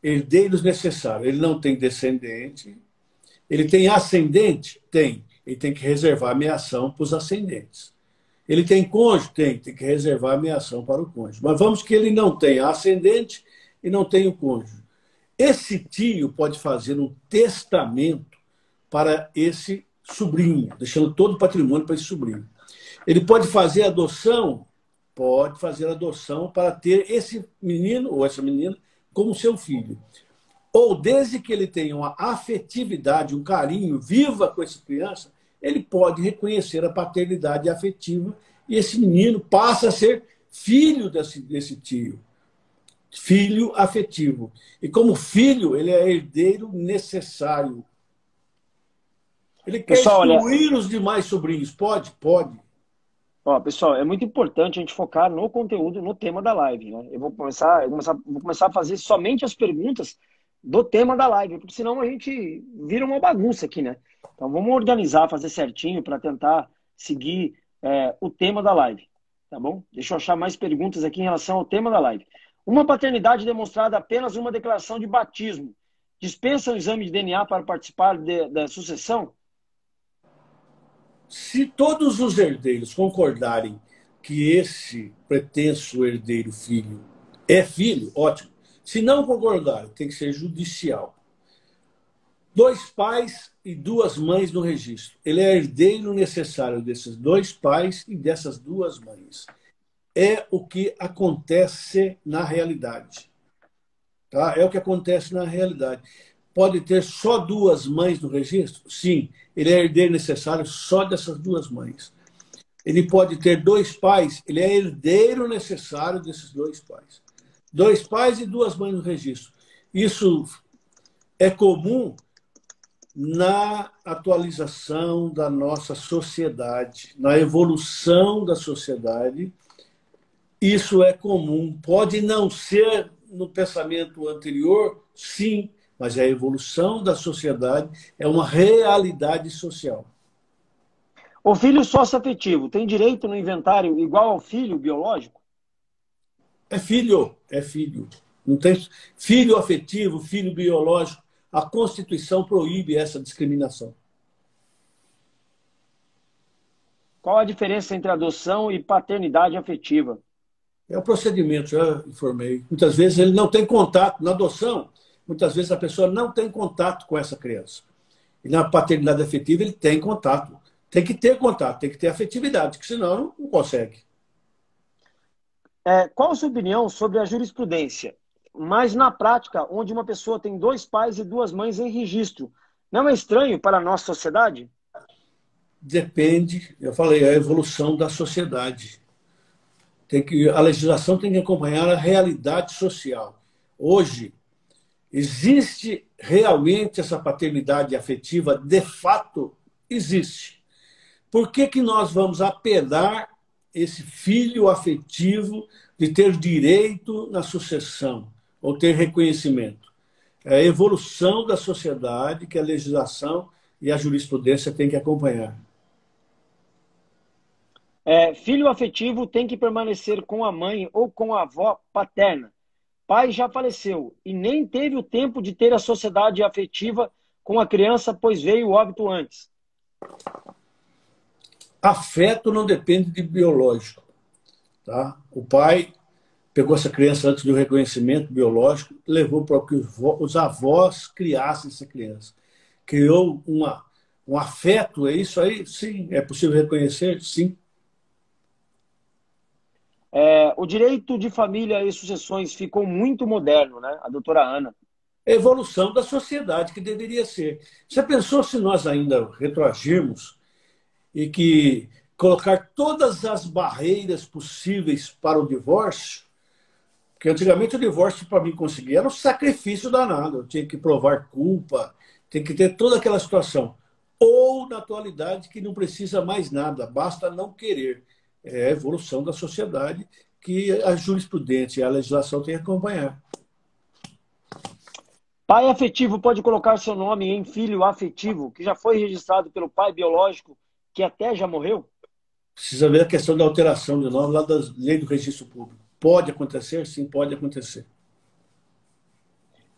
herdeiros necessários, ele não tem descendente, ele tem ascendente? Tem. Ele tem que reservar a meação para os ascendentes. Ele tem cônjuge? Tem que reservar a meação para o cônjuge. Mas vamos que ele não tem ascendente e não tem o cônjuge. Esse tio pode fazer um testamento para esse sobrinho, deixando todo o patrimônio para esse sobrinho. Ele pode fazer adoção? Pode fazer adoção para ter esse menino ou essa menina como seu filho. Ou desde que ele tenha uma afetividade, um carinho, viva com essa criança, ele pode reconhecer a paternidade afetiva e esse menino passa a ser filho desse tio. Filho afetivo. E como filho, ele é herdeiro necessário. Ele quer excluir os demais sobrinhos. Pode? Pode. Ó, pessoal, é muito importante a gente focar no conteúdo, no tema da live. Né? Eu vou começar a fazer somente as perguntas do tema da live, porque senão a gente vira uma bagunça aqui, né? Então vamos organizar, fazer certinho para tentar seguir o tema da live, tá bom? Deixa eu achar mais perguntas aqui em relação ao tema da live. Uma paternidade demonstrada apenas uma declaração de batismo dispensa o exame de DNA para participar da sucessão? Se todos os herdeiros concordarem que esse pretenso herdeiro filho é filho, ótimo. Se não concordarem, tem que ser judicial. 2 pais e 2 mães no registro. Ele é herdeiro necessário desses 2 pais e dessas 2 mães. É o que acontece na realidade. Tá? É o que acontece na realidade. Pode ter só 2 mães no registro? Sim. Ele é herdeiro necessário só dessas 2 mães. Ele pode ter 2 pais? Ele é herdeiro necessário desses 2 pais. 2 pais e 2 mães no registro. Isso é comum na atualização da nossa sociedade, na evolução da sociedade. Isso é comum. Pode não ser no pensamento anterior, sim, mas é a evolução da sociedade, é uma realidade social. O filho socioafetivo tem direito no inventário igual ao filho biológico? É filho, é filho. Não tem filho afetivo, filho biológico. A Constituição proíbe essa discriminação. Qual a diferença entre adoção e paternidade afetiva? É o procedimento, já informei. Muitas vezes ele não tem contato. Na adoção, muitas vezes a pessoa não tem contato com essa criança. E na paternidade afetiva ele tem contato. Tem que ter contato, tem que ter afetividade, porque senão não consegue. Qual a sua opinião sobre a jurisprudência? Mas na prática, onde uma pessoa tem 2 pais e 2 mães em registro, não é estranho para a nossa sociedade? Depende, eu falei, a evolução da sociedade. A legislação tem que acompanhar a realidade social. Hoje, existe realmente essa paternidade afetiva? De fato, existe. Por que nós vamos apelar esse filho afetivo de ter direito na sucessão ou ter reconhecimento? É a evolução da sociedade que a legislação e a jurisprudência têm que acompanhar. Filho afetivo tem que permanecer com a mãe ou com a avó paterna. Pai já faleceu e nem teve o tempo de ter a sociedade afetiva com a criança, pois veio o óbito antes. Afeto não depende de biológico. Tá? O pai pegou essa criança antes do reconhecimento biológico, levou para que os avós criassem essa criança. Criou um afeto, é isso aí? Sim. É possível reconhecer? Sim. O direito de família e sucessões ficou muito moderno, né? A doutora Ana. Evolução da sociedade que deveria ser. Você pensou se nós ainda retroagirmos e que colocar todas as barreiras possíveis para o divórcio? Porque antigamente o divórcio, para mim conseguir, era um sacrifício danado. Eu tinha que provar culpa, tem que ter toda aquela situação. Ou, na atualidade, que não precisa mais nada, basta não querer. É a evolução da sociedade que a jurisprudência e a legislação têm que acompanhar. Pai afetivo pode colocar seu nome em filho afetivo, que já foi registrado pelo pai biológico, que até já morreu? Precisa ver a questão da alteração de nome lá da lei do registro público. Pode acontecer? Sim, pode acontecer.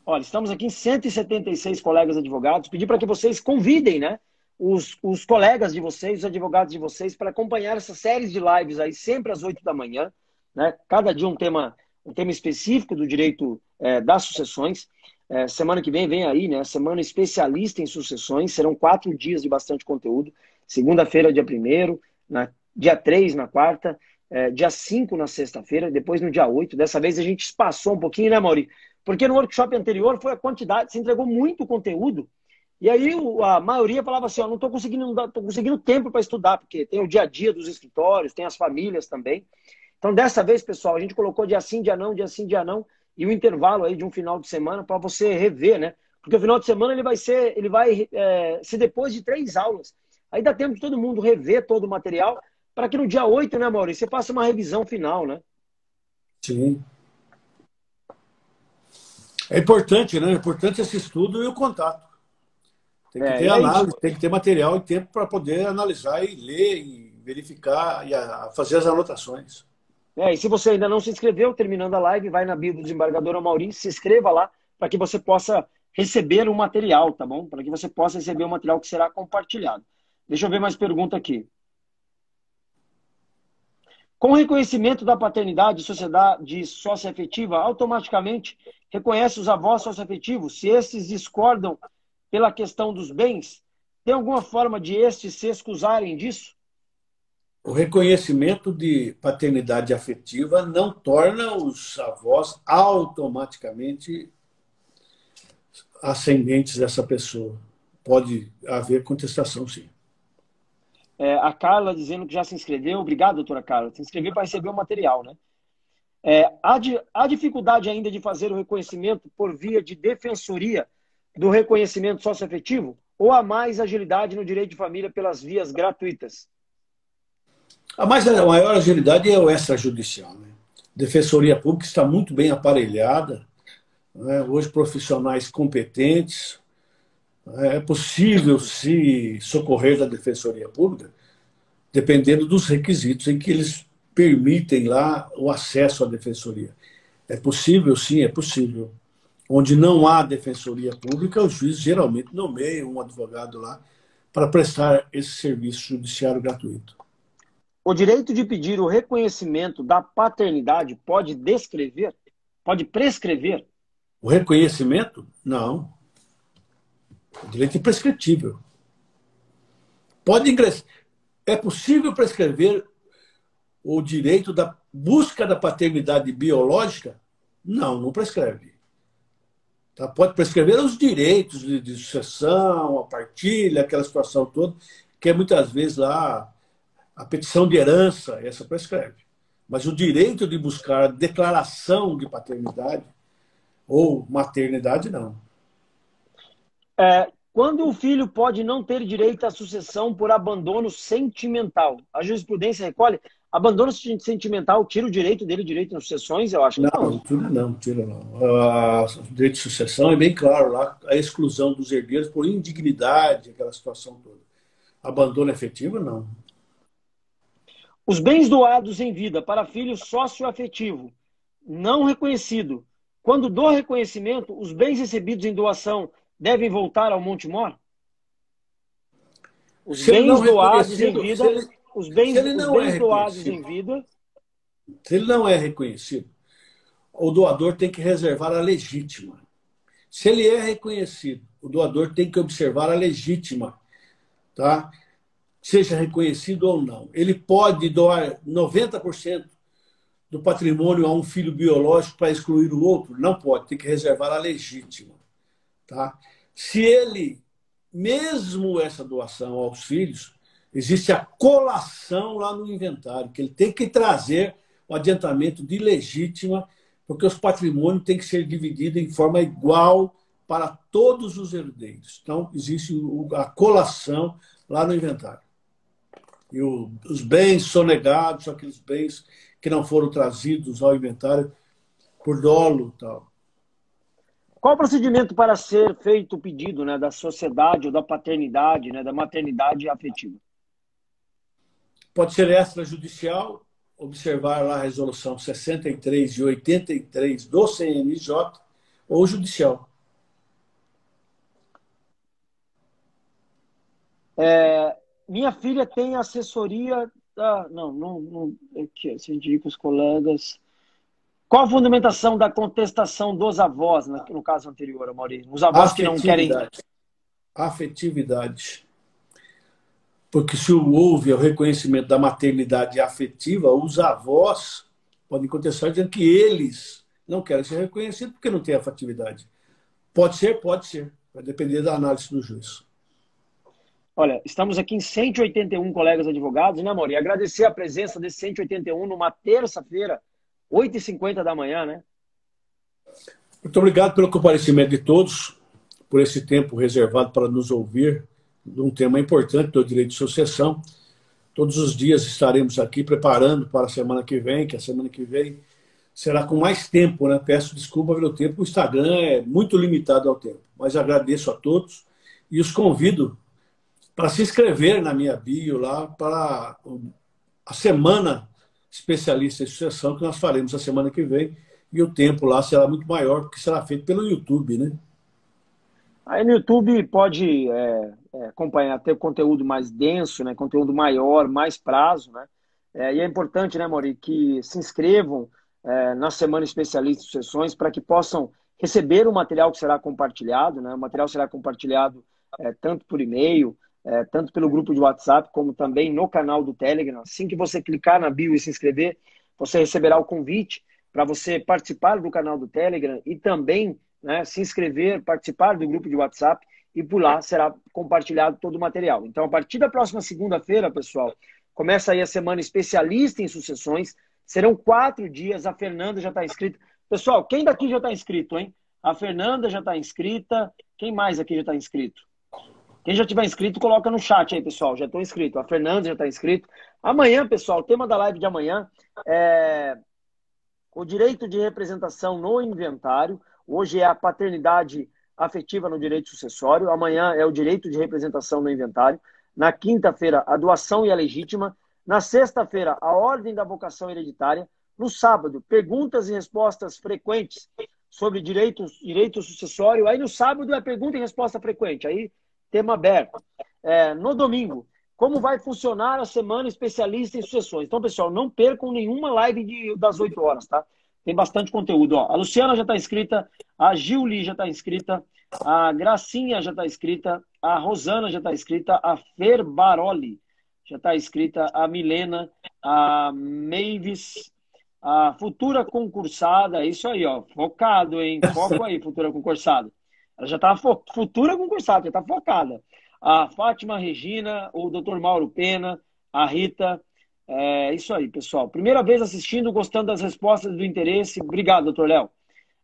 Olha, estamos aqui em 176 colegas advogados. Pedi para que vocês convidem, né, os colegas de vocês, os advogados de vocês, para acompanhar essa série de lives aí, sempre às 8 da manhã. Né? Cada dia um tema específico do direito das sucessões. Semana que vem aí, né? Semana especialista em sucessões. Serão 4 dias de bastante conteúdo. Segunda-feira, dia 1º, dia 3 na quarta, dia 5 na sexta-feira, depois no dia 8. Dessa vez a gente espaçou um pouquinho, né, Mauri? Porque no workshop anterior foi a quantidade, se entregou muito conteúdo. E aí a maioria falava assim, não estou conseguindo tempo para estudar, porque tem o dia a dia dos escritórios, tem as famílias também. Então, dessa vez, pessoal, a gente colocou dia sim, dia não, dia sim, dia não, e o intervalo aí de um final de semana para você rever, né? Porque o final de semana ele vai ser depois de 3 aulas. Aí dá tempo de todo mundo rever todo o material, para que no dia 8, né, Maurício, você faça uma revisão final, né? Sim. É importante, né? É importante esse estudo e o contato. Tem que ter análise, tem que ter material e tempo para poder analisar e ler e verificar e fazer as anotações. E se você ainda não se inscreveu, terminando a live, vai na bio do desembargador Amaury, se inscreva lá para que você possa receber o material, tá bom? Para que você possa receber o material que será compartilhado. Deixa eu ver mais pergunta aqui. Com o reconhecimento da paternidade sociedade socioafetiva, automaticamente reconhece os avós socioafetivos se estes discordam pela questão dos bens? Tem alguma forma de estes se excusarem disso? O reconhecimento de paternidade afetiva não torna os avós automaticamente ascendentes dessa pessoa. Pode haver contestação, sim. A Carla dizendo que já se inscreveu. Obrigado, doutora Carla. Se inscreveu para receber o material, né? Há dificuldade ainda de fazer o reconhecimento por via de defensoria do reconhecimento socioafetivo? Ou há mais agilidade no direito de família pelas vias gratuitas? A maior agilidade é o extrajudicial, né? A Defensoria Pública está muito bem aparelhada, né? Hoje profissionais competentes. É possível se socorrer da Defensoria Pública, dependendo dos requisitos em que eles permitem lá o acesso à Defensoria. É possível, sim, é possível. Onde não há Defensoria Pública, o juiz geralmente nomeia um advogado lá para prestar esse serviço judiciário gratuito. O direito de pedir o reconhecimento da paternidade pode prescrever? O reconhecimento? Não. O direito é imprescritível. Pode ingressar. É possível prescrever o direito da busca da paternidade biológica? Não, não prescreve. Tá? Pode prescrever os direitos de sucessão, a partilha, aquela situação toda, que é muitas vezes lá a petição de herança, essa prescreve. Mas o direito de buscar declaração de paternidade ou maternidade, não. Quando o filho pode não ter direito à sucessão por abandono sentimental, a jurisprudência recolhe abandono sentimental, tira o direito dele, direito às sucessões? Eu acho que não. Não, tira não, tira não. O direito de sucessão é bem claro lá, a exclusão dos herdeiros por indignidade, aquela situação toda. Abandono efetivo, não. Os bens doados em vida para filho socioafetivo, não reconhecido. Quando do reconhecimento, os bens recebidos em doação devem voltar ao Montemor? Os bens doados em vida, os bens doados em vida. Se ele não é reconhecido, o doador tem que reservar a legítima. Se ele é reconhecido, o doador tem que observar a legítima, tá? Seja reconhecido ou não. Ele pode doar 90% do patrimônio a um filho biológico para excluir o outro? Não pode, tem que reservar a legítima. Tá? Se ele, mesmo essa doação aos filhos, existe a colação lá no inventário, que ele tem que trazer o adiantamento de legítima, porque os patrimônios têm que ser divididos em forma igual para todos os herdeiros. Então, existe a colação lá no inventário. E os bens sonegados são aqueles bens que não foram trazidos ao inventário por dolo e tal. Qual o procedimento para ser feito o pedido, né, da sociedade ou da paternidade, né, da maternidade afetiva? Pode ser extrajudicial, observar lá a resolução 63 e 83 do CNJ, ou judicial. Minha filha tem assessoria... não, aqui, se indica os colegas... Qual a fundamentação da contestação dos avós, no caso anterior, Maurício? Os avós que não querem... Afetividade. Porque se houve o reconhecimento da maternidade afetiva, os avós podem contestar dizendo que eles não querem ser reconhecidos porque não têm afetividade. Pode ser, pode ser. Vai depender da análise do juiz. Olha, estamos aqui em 181 colegas advogados, né, Maurício? Agradecer a presença desses 181 numa terça-feira, 8h50 da manhã, né? Muito obrigado pelo comparecimento de todos, por esse tempo reservado para nos ouvir de um tema importante do direito de sucessão. Todos os dias estaremos aqui preparando para a semana que vem, que a semana que vem será com mais tempo, né? Peço desculpa pelo tempo, o Instagram é muito limitado ao tempo, mas agradeço a todos e os convido para se inscrever na minha bio lá para a semana especialista em sucessão que nós faremos a semana que vem, e o tempo lá será muito maior, porque será feito pelo YouTube, né? Aí no YouTube pode acompanhar, ter conteúdo mais denso, né? Conteúdo maior, mais prazo, né? E é importante, né, Mauri, que se inscrevam na Semana Especialista em Sucessões para que possam receber o material que será compartilhado, né? O material será compartilhado tanto por e-mail, tanto pelo grupo de WhatsApp, como também no canal do Telegram. Assim que você clicar na bio e se inscrever, você receberá o convite para você participar do canal do Telegram e também, né, se inscrever, participar do grupo de WhatsApp, e por lá será compartilhado todo o material. Então, a partir da próxima segunda-feira, pessoal, começa aí a Semana Especialista em Sucessões. Serão 4 dias, a Fernanda já está inscrita. Pessoal, quem daqui já está inscrito, hein? A Fernanda já está inscrita. Quem mais aqui já está inscrito? Quem já tiver inscrito, coloca no chat aí, pessoal. Já estou inscrito. A Fernanda já está inscrito. Amanhã, pessoal, o tema da live de amanhã é o direito de representação no inventário, Hoje é a paternidade afetiva no direito sucessório, amanhã é o direito de representação no inventário, na quinta-feira a doação e a legítima, na sexta-feira a ordem da vocação hereditária, no sábado perguntas e respostas frequentes sobre direito sucessório, aí no sábado é pergunta e resposta frequente, aí tema aberto. No domingo, como vai funcionar a semana especialista em sucessões. Então, pessoal, não percam nenhuma live das 8 horas, tá? Tem bastante conteúdo. Ó. A Luciana já está inscrita, a Giuli já está inscrita, a Gracinha já está inscrita, a Rosana já está inscrita, a Fer Baroli já está inscrita, a Milena, a Mavis, a futura concursada, é isso aí, ó, focado, hein? Foco aí, futura concursada. Ela já está futura concursada, já está focada. A Fátima Regina, o Dr. Mauro Pena, a Rita. É isso aí, pessoal. Primeira vez assistindo, gostando das respostas do interesse. Obrigado, doutor Léo.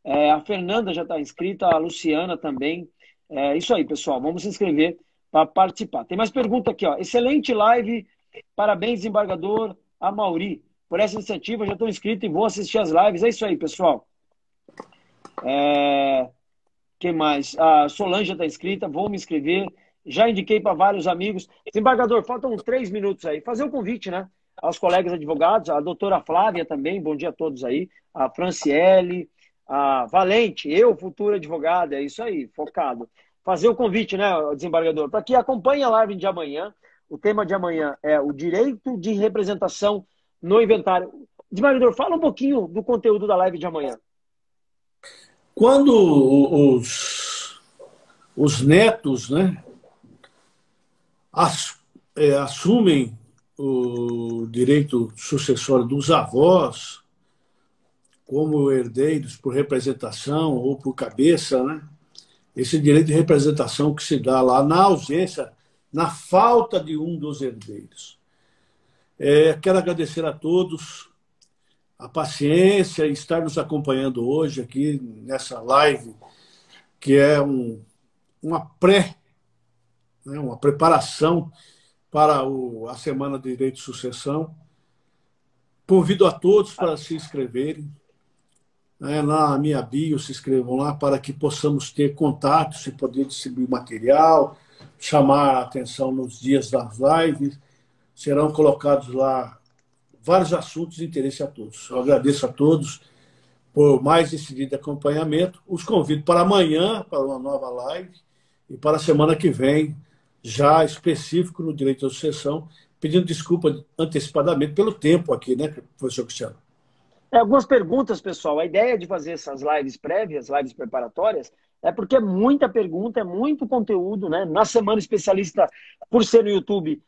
A Fernanda já está inscrita, a Luciana também. É isso aí, pessoal. Vamos se inscrever para participar. Tem mais pergunta aqui, ó. Excelente live. Parabéns, desembargador Amauri. Por essa iniciativa, já estou inscrito e vou assistir as lives. É isso aí, pessoal. Quem mais? A Solange já está inscrita, vou me inscrever. Já indiquei para vários amigos. Desembargador, faltam uns 3 minutos aí. Fazer o convite, né? Aos colegas advogados, a doutora Flávia também, bom dia a todos aí. A Franciele, a Valente, eu, futura advogada, é isso aí, focado. Fazer o convite, né, desembargador? Para que acompanhe a live de amanhã. O tema de amanhã é o direito de representação no inventário. Desembargador, fala um pouquinho do conteúdo da live de amanhã. Quando os netos, né, assumem o direito sucessório dos avós como herdeiros por representação ou por cabeça, né? Esse direito de representação que se dá lá na ausência, na falta de um dos herdeiros. Quero agradecer a todos a paciência e estar nos acompanhando hoje aqui nessa live, que é uma preparação para a Semana de Direito de Sucessão. Convido a todos para se inscreverem. Na minha bio, se inscrevam lá para que possamos ter contatos e poder distribuir material, chamar a atenção nos dias das lives. Serão colocados lá vários assuntos de interesse a todos. Eu agradeço a todos por mais esse dia de acompanhamento. Os convido para amanhã, para uma nova live, e para a semana que vem, já específico no direito de sucessão, pedindo desculpa antecipadamente pelo tempo aqui, né, professor Cristiano? Algumas perguntas, pessoal. A ideia de fazer essas lives prévias, lives preparatórias, é porque é muita pergunta, é muito conteúdo, né? Na Semana Especialista, por ser no YouTube,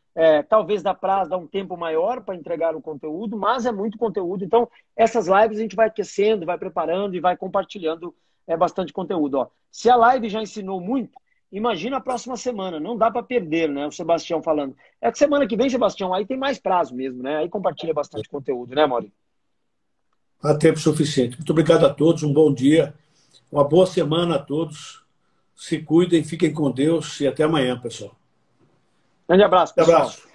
talvez dá prazo, dá um tempo maior para entregar o conteúdo, mas é muito conteúdo. Então, essas lives a gente vai aquecendo, vai preparando e vai compartilhando bastante conteúdo. Ó. Se a live já ensinou muito, imagina a próxima semana. Não dá para perder, né? O Sebastião falando. É que semana que vem, Sebastião, aí tem mais prazo mesmo, né? Aí compartilha bastante conteúdo, né, Mauri? Há tempo suficiente. Muito obrigado a todos, um bom dia, uma boa semana a todos. Se cuidem, fiquem com Deus e até amanhã, pessoal. Grande abraço, pessoal. Abraço.